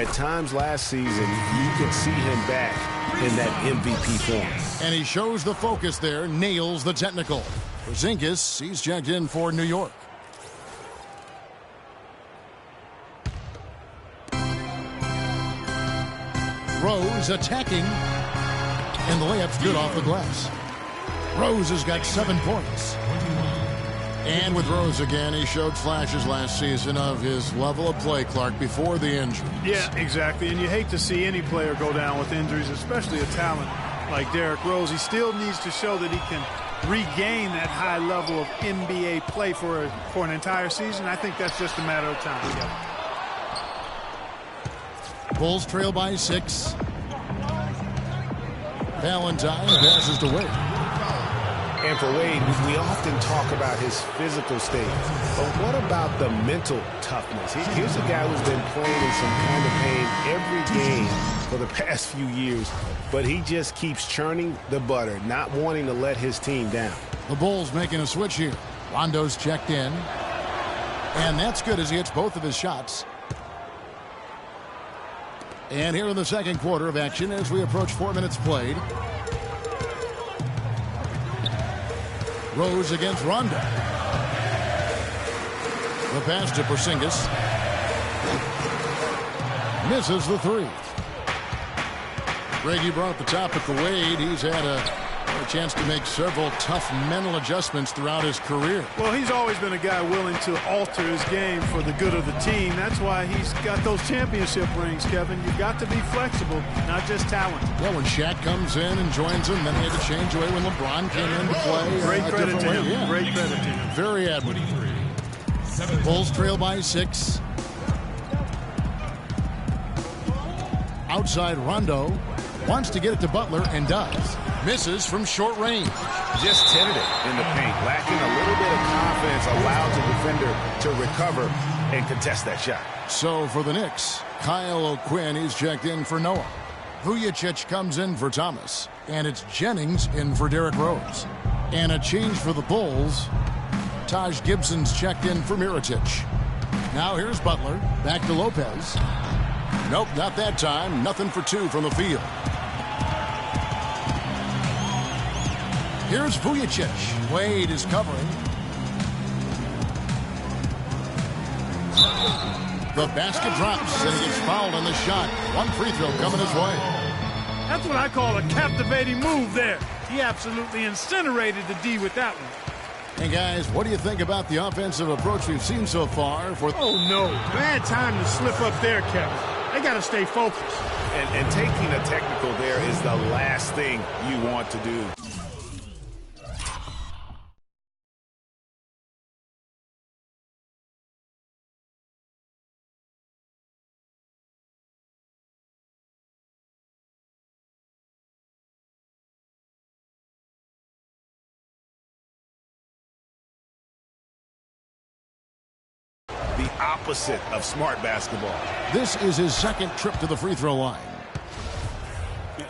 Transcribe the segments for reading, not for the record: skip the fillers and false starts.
At times last season, you could see him back in that MVP form. And he shows the focus there, nails the technical. Porzingis, he's checked in for New York. Rose attacking, and the layup's good off the glass. Rose has got 7 points. And with Rose again, he showed flashes last season of his level of play, Clark, before the injuries. Yeah, exactly. And you hate to see any player go down with injuries, especially a talent like Derrick Rose. He still needs to show that he can regain that high level of NBA play for an entire season. I think that's just a matter of time. Yeah. Bulls trail by 6. Valentine passes to Wade. And for Wade, we often talk about his physical state. But what about the mental toughness? Here's a guy who's been playing in some kind of pain every game for the past few years. But he just keeps churning the butter, not wanting to let his team down. The Bulls making a switch here. Rondo's checked in. And that's good as he hits both of his shots. And here in the second quarter of action as we approach 4 minutes played. Rose against Rondo. The pass to Porzingis. Misses the 3. Greg, you brought up the topic of Wade. He's had a chance to make several tough mental adjustments throughout his career. Well, he's always been a guy willing to alter his game for the good of the team. That's why he's got those championship rings, Kevin. You've got to be flexible, not just talent. Yeah, when Shaq comes in and joins him, then he had to change away when LeBron came in to play. Great credit to him. Yeah. Great credit to him. Very admirable. Bulls trail by 6. Outside Rondo. Wants to get it to Butler and does. Misses from short range. Just tentative in the paint, lacking a little bit of confidence, allowed the defender to recover and contest that shot. So for the Knicks, Kyle O'Quinn, he's checked in for Noah. Vujacic comes in for Thomas. And it's Jennings in for Derrick Rose. And a change for the Bulls. Taj Gibson's checked in for Mirotic. Now here's Butler. Back to Lopez. Nope, not that time. Nothing for 2 from the field. Here's Vujacic. Wade is covering. The basket drops, and he gets fouled on the shot. 1 free throw coming his way. That's what I call a captivating move there. He absolutely incinerated the D with that one. Hey, guys, what do you think about the offensive approach we've seen so far? Oh, no. Bad time to slip up there, Kevin. They got to stay focused. And taking a technical there is the last thing you want to do. The opposite of smart basketball. This is his second trip to the free throw line.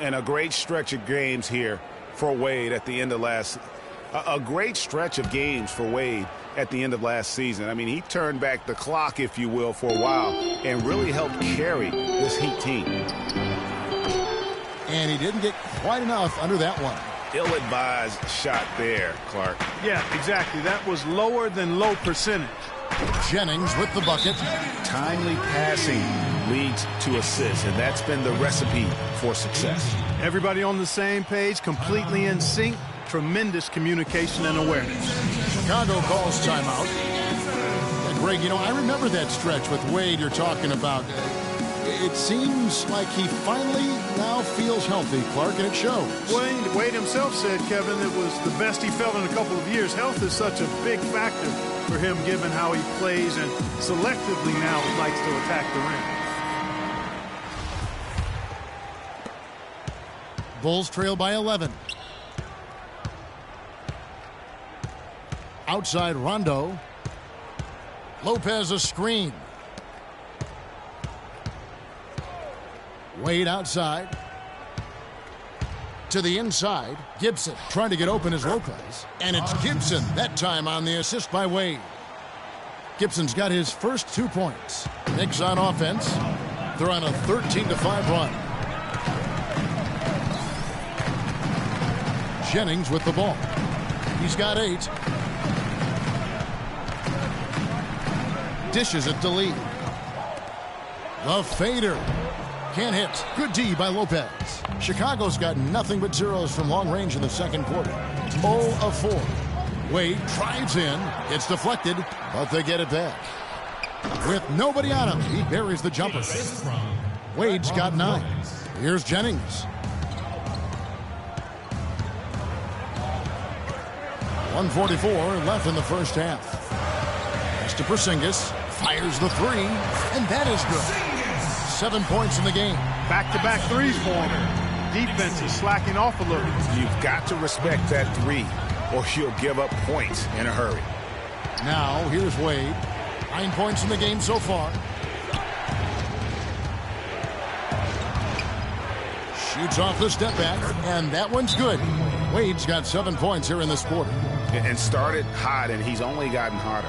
And a great stretch of games here for Wade at the end of a great stretch of games for Wade at the end of last season. I mean, he turned back the clock, if you will, for a while and really helped carry this Heat team. And he didn't get quite enough under that one. Ill-advised shot there, Clark. Yeah, exactly. That was lower than low percentage. Jennings with the bucket. Timely passing leads to assists, and that's been the recipe for success. Everybody on the same page, completely in sync. Tremendous communication and awareness. Chicago calls timeout. And Greg, you know, I remember that stretch with Wade you're talking about. It seems like he finally now feels healthy, Clark, and it shows. Wade himself said, Kevin, it was the best he felt in a couple of years. Health is such a big factor for him, given how he plays and selectively now likes to attack the rim. Bulls trail by 11. Outside Rondo. Lopez a screen. Wade outside. To the inside. Gibson trying to get open as Lopez. And it's Gibson, that time on the assist by Wade. Gibson's got his first 2 points. Knicks on offense. They're on a 13-5 run. Jennings with the ball. He's got 8. Dishes it to Lee. The fader. Can't hit. Good D by Lopez. Chicago's got nothing but zeros from long range in the second quarter. 0 of 4. Wade drives in. It's deflected, but they get it back. With nobody on him, he buries the jumper. Wade's got 9. Here's Jennings. 1:44 left in the first half. Pass to Porzingis. Fires the 3, and that is good. 7 points in the game. Back-to-back threes for him. Defense is slacking off a little. You've got to respect that 3, or you'll give up points in a hurry. Now, here's Wade. 9 points in the game so far. Shoots off the step back, and that one's good. Wade's got 7 points here in this quarter. And started hot, and he's only gotten hotter.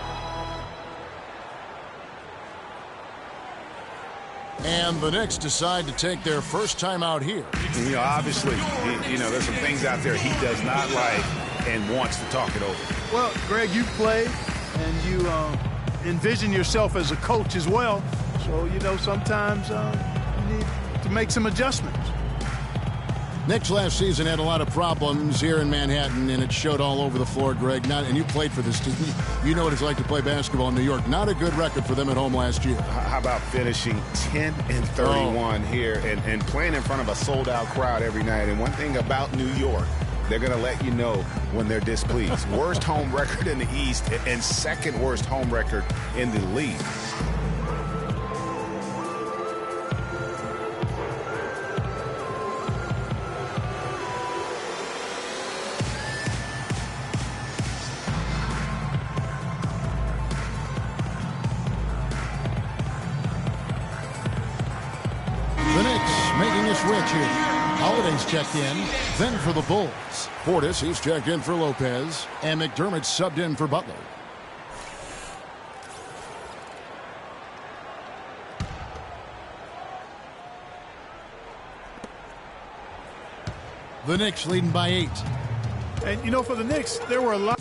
And the Knicks decide to take their first time out here. You know, obviously, there's some things out there he does not like and wants to talk it over. Well, Greg, you played, and you envision yourself as a coach as well. So, sometimes you need to make some adjustments. Knicks last season had a lot of problems here in Manhattan, and it showed all over the floor, Greg. And you played for this team. You know what it's like to play basketball in New York. Not a good record for them at home last year. How about finishing 10-31 here and playing in front of a sold-out crowd every night? And one thing about New York, they're going to let you know when they're displeased. Worst home record in the East and second worst home record in the league. The Knicks making a switch here. Holiday's checked in. Then for the Bulls. Portis, he's checked in for Lopez. And McDermott subbed in for Butler. The Knicks leading by 8. And, for the Knicks, there were a lot.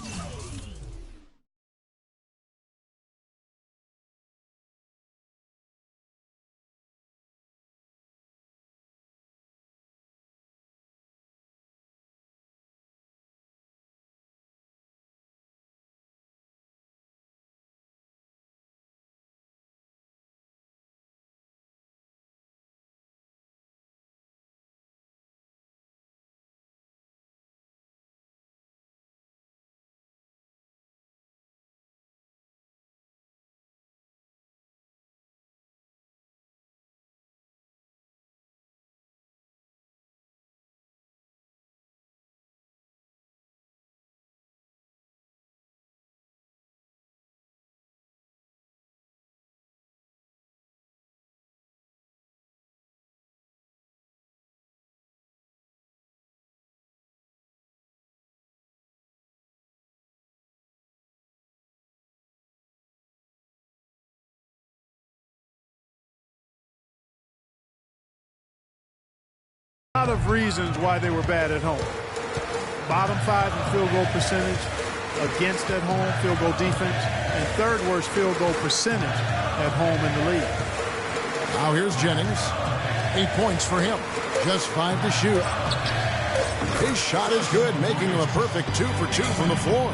A lot of reasons why they were bad at home. Bottom 5 in field goal percentage against at home, field goal defense, and third worst field goal percentage at home in the league. Now here's Jennings. 8 points for him. Just 5 to shoot. His shot is good, making him a perfect 2 for 2 from the floor.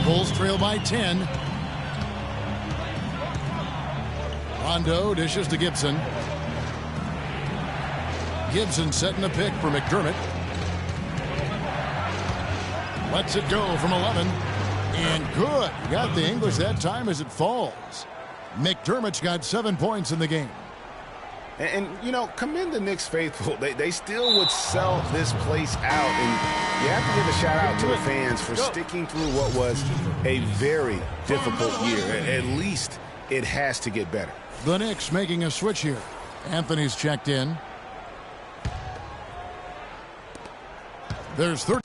Bulls trail by 10. Rondo dishes to Gibson. Gibson setting a pick for McDermott. Lets it go from 11. And good. Got the English that time as it falls. McDermott's got 7 points in the game. And commend the Knicks faithful. They still would sell this place out. And you have to give a shout-out to the fans for sticking through what was a very difficult year. At least it has to get better. The Knicks making a switch here. Anthony's checked in. There's 30.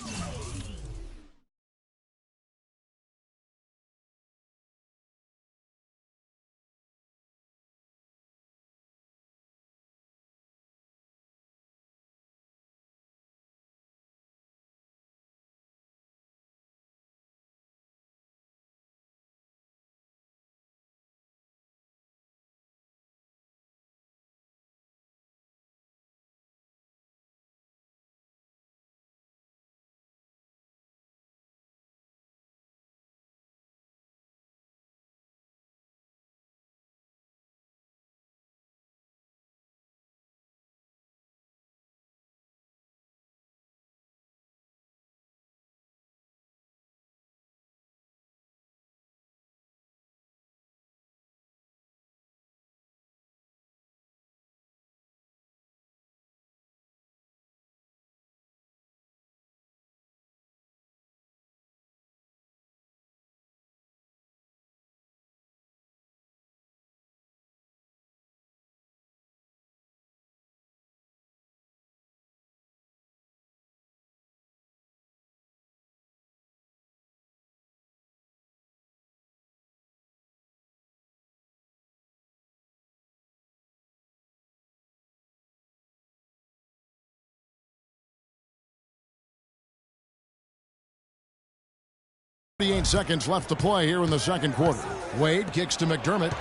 38 seconds left to play here in the second quarter. Wade kicks to McDermott.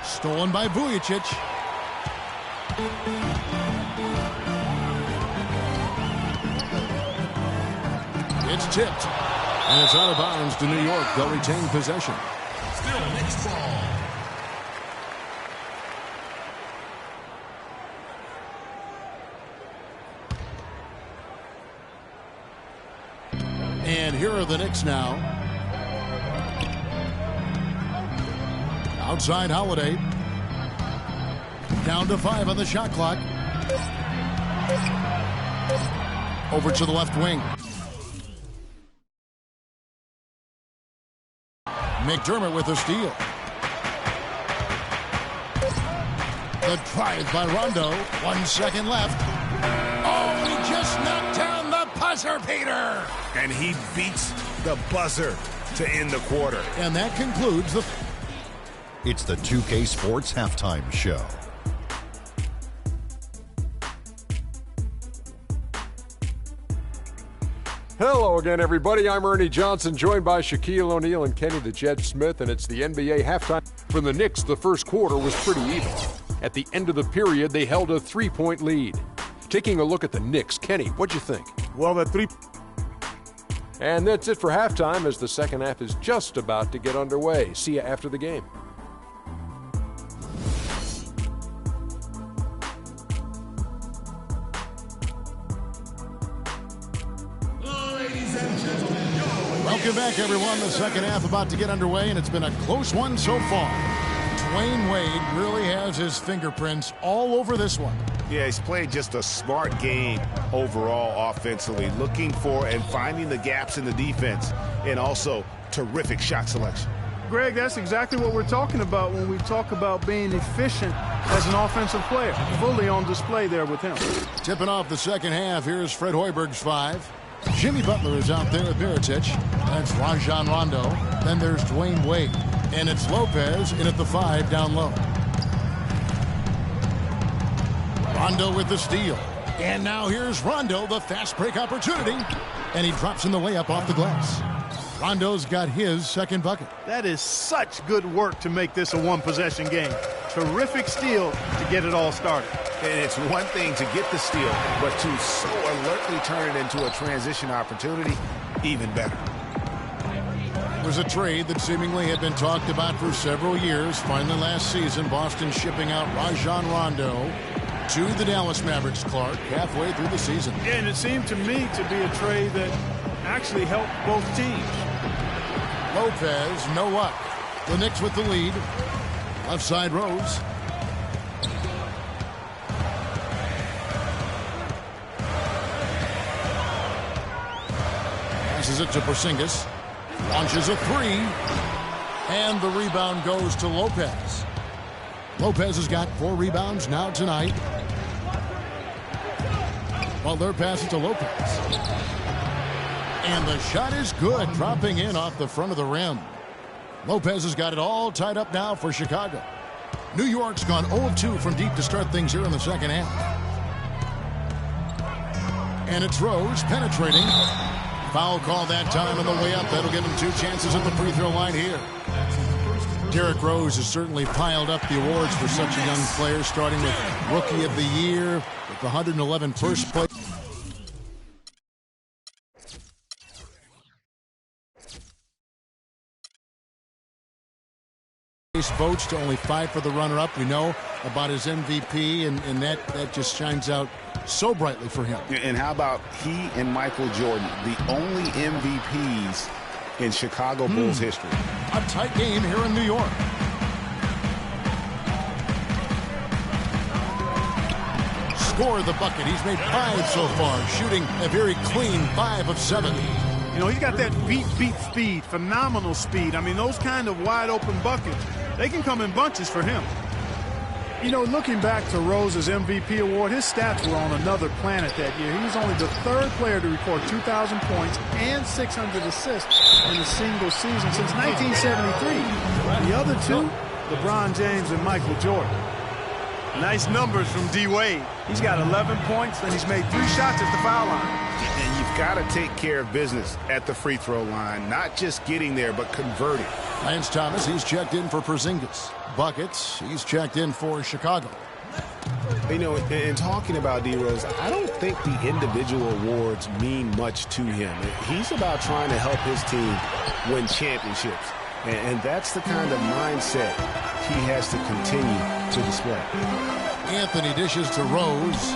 Stolen by Vujicic. It's tipped. And it's out of bounds to New York. They'll retain possession. Still Knicks ball. And here are the Knicks now. Outside Holiday. Down to 5 on the shot clock. Over to the left wing. McDermott with a steal. The drive by Rondo. 1 second left. Oh, he just knocked down the buzzer beater. And he beats the buzzer to end the quarter. And that concludes the... It's the 2K Sports Halftime Show. Hello again, everybody. I'm Ernie Johnson, joined by Shaquille O'Neal and Kenny the Jet Smith, and it's the NBA halftime. For the Knicks, the first quarter was pretty even. At the end of the period, they held a 3-point lead. Taking a look at the Knicks, Kenny, what'd you think? Well, the three... And that's it for halftime, as the second half is just about to get underway. See you after the game. Welcome back, everyone. The second half about to get underway, and it's been a close one so far. Dwayne Wade really has his fingerprints all over this one. Yeah, he's played just a smart game overall offensively, looking for and finding the gaps in the defense, and also terrific shot selection. Greg, that's exactly what we're talking about when we talk about being efficient as an offensive player. Fully on display there with him. Tipping off the second half, here's Fred Hoiberg's 5. Jimmy Butler is out there with Mirotic. That's Rajon Rondo. Then there's Dwayne Wade. And it's Lopez in at the 5 down low. Rondo with the steal. And now here's Rondo, the fast break opportunity. And he drops in the layup off the glass. Rondo's got his second bucket. That is such good work to make this a one-possession game. Terrific steal to get it all started. And it's one thing to get the steal, but to so alertly turn it into a transition opportunity, even better. It was a trade that seemingly had been talked about for several years. Finally last season, Boston shipping out Rajon Rondo to the Dallas Mavericks, Clark, halfway through the season. Yeah, and it seemed to me to be a trade that actually helped both teams. Lopez, no luck. The Knicks with the lead. Left side Rose. Passes it to Porzingis. Launches a 3. And the rebound goes to Lopez. Lopez has got 4 rebounds now tonight. Butler passes to Lopez. And the shot is good, dropping in off the front of the rim. Lopez has got it all tied up now for Chicago. New York's gone 0-2 from deep to start things here in the second half. And it's Rose penetrating. Foul call that time on the way up. That'll give him 2 chances at the free throw line here. Derrick Rose has certainly piled up the awards for such a young player, starting with Rookie of the Year, with the 111 first place. Votes to only 5 for the runner-up. We know about his MVP, and that just shines out so brightly for him. And how about he and Michael Jordan, the only MVPs in Chicago Bulls history? A tight game here in New York. Scored the bucket. He's made 5 so far, shooting a very clean 5 of 7. You know, he's got that beat speed, phenomenal speed. I mean, those kind of wide-open buckets, they can come in bunches for him. You know, looking back to Rose's MVP award, his stats were on another planet that year. He was only the 3rd player to record 2,000 points and 600 assists in a single season since 1973. The other 2, LeBron James and Michael Jordan. Nice numbers from D. Wade. He's got 11 points, and he's made 3 shots at the foul line. And you've got to take care of business at the free throw line. Not just getting there, but converting. Lance Thomas, he's checked in for Porzingis. Buckets, he's checked in for Chicago. You know, in talking about D. Rose, I don't think the individual awards mean much to him. He's about trying to help his team win championships. And that's the kind of mindset he has to continue to display. Anthony dishes to Rose.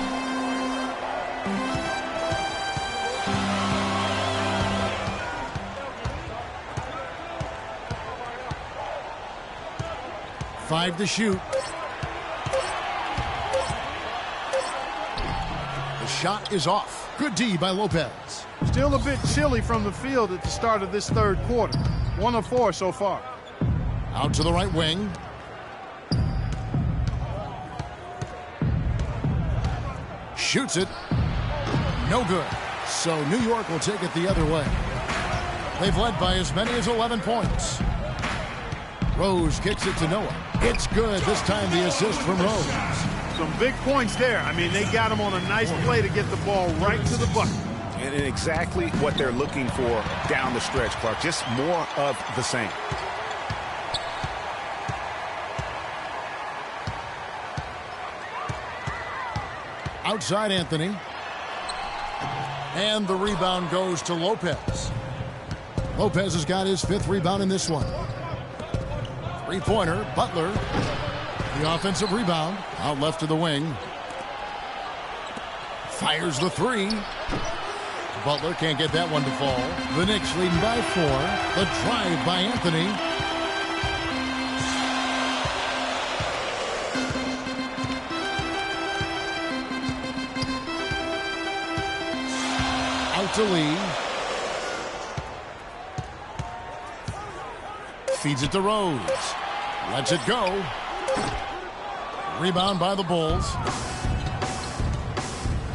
Five to shoot. The shot is off. Good D by Lopez. Still a bit chilly from the field at the start of this third quarter. 1 of 4 so far. Out to the right wing. Shoots it. No good. So New York will take it the other way. They've led by as many as 11 points. Rose kicks it to Noah. It's good. This time the assist from Rose. Some big points there. I mean, they got him on a nice play to get the ball right to the bucket. And exactly what they're looking for down the stretch, Clark. Just more of the same. Outside Anthony. And the rebound goes to Lopez. Lopez has got his 5th rebound in this one. Three-pointer, Butler. The offensive rebound. Out left to the wing. Fires the 3. Butler can't get that one to fall. The Knicks leading by 4. The drive by Anthony. Out to Lee. Feeds it to Rose. Lets it go. Rebound by the Bulls.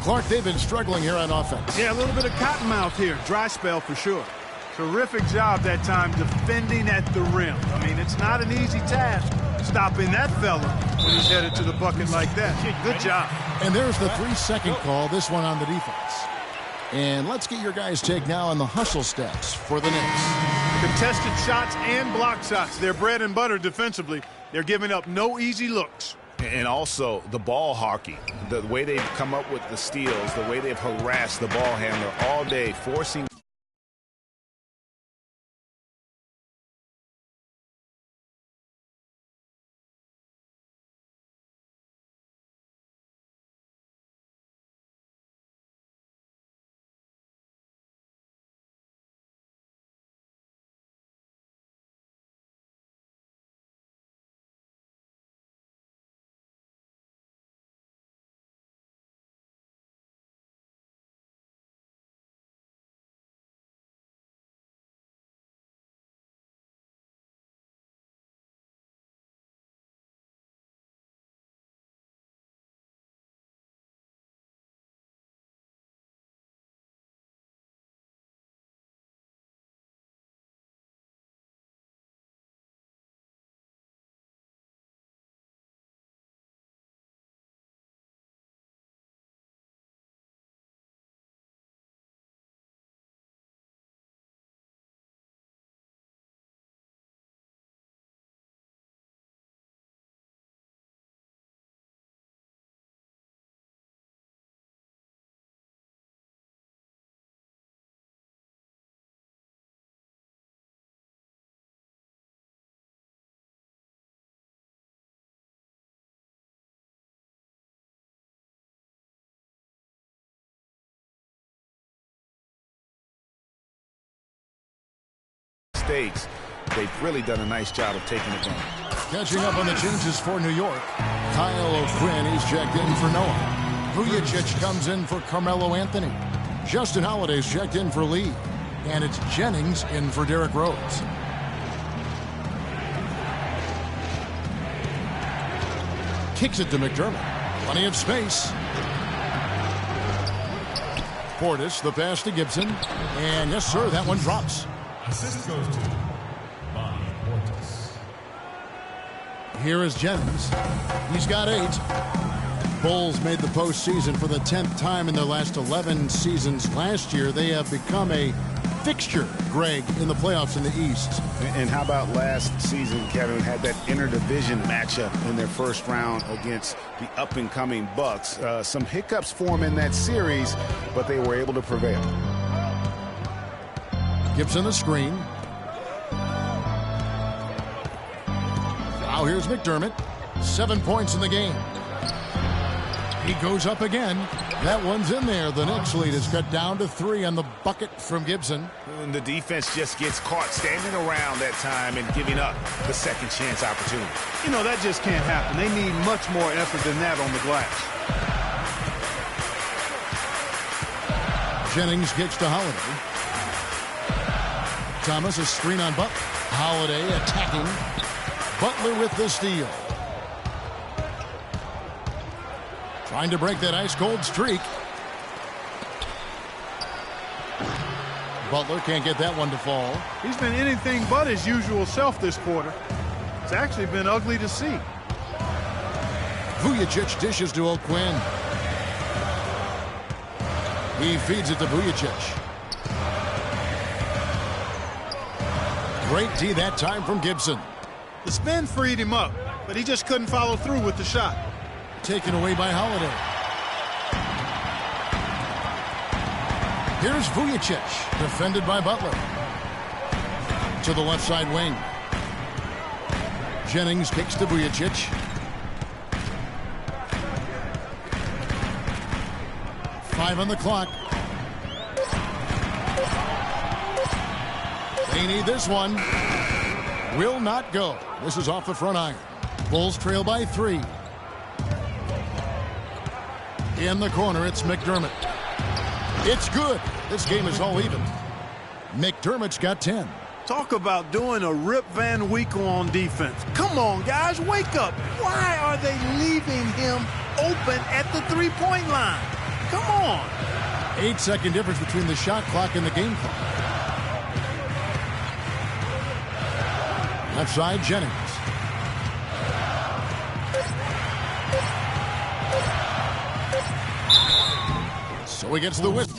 Clark, they've been struggling here on offense. Yeah, a little bit of cottonmouth here. Dry spell for sure. Terrific job that time defending at the rim. I mean, it's not an easy task stopping that fella when he's headed to the bucket like that. Good job. And there's the 3-second call, this one on the defense. And let's get your guys' take now on the hustle stats for the Knicks. Contested shots and block shots. They're bread and butter defensively. They're giving up no easy looks. And also the ball hawking, the way they've come up with the steals, the way they've harassed the ball handler all day, forcing mistakes. They've really done a nice job of taking it down. Catching up on the changes for New York. Kyle O'Quinn, he's checked in for Noah. Vujacic comes in for Carmelo Anthony. Justin Holiday's checked in for Lee. And it's Jennings in for Derrick Rose. Kicks it to McDermott. Plenty of space. Portis, the pass to Gibson. And yes, sir, that one drops. Assist goes to Bobby Portis. Here is Jennings. He's got 8. Bulls made the postseason for the 10th time in their last 11 seasons. Last year, they have become a fixture, Greg, in the playoffs in the East. And how about last season, Kevin, had that interdivision matchup in their first round against the up-and-coming Bucks. Some hiccups for them in that series, but they were able to prevail. Gibson the screen. Now here's McDermott. 7 points in the game. He goes up again. That one's in there. The Knicks lead is cut down to 3 on the bucket from Gibson. And the defense just gets caught standing around that time and giving up the second chance opportunity. You know, that just can't happen. They need much more effort than that on the glass. Jennings gets to Holiday. Thomas a screen on Butler. Holiday attacking. Butler with the steal. Trying to break that ice-cold streak. Butler can't get that one to fall. He's been anything but his usual self this quarter. It's actually been ugly to see. Vujacic dishes to O'Quinn. He feeds it to Vujacic. Great D that time from Gibson. The spin freed him up, but he just couldn't follow through with the shot. Taken away by Holiday. Here's Vujacic, defended by Butler. To the left side wing. Jennings kicks to Vujacic. Five on the clock. They need this one. Will not go. This is off the front iron. Bulls trail by 3. In the corner, it's McDermott. It's good. This game is all even. McDermott's got 10. Talk about doing a Rip Van Winkle on defense. Come on, guys, wake up. Why are they leaving him open at the three-point line? Come on. 8-second difference between the shot clock and the game clock. Left side, Jennings. So he gets the whistle.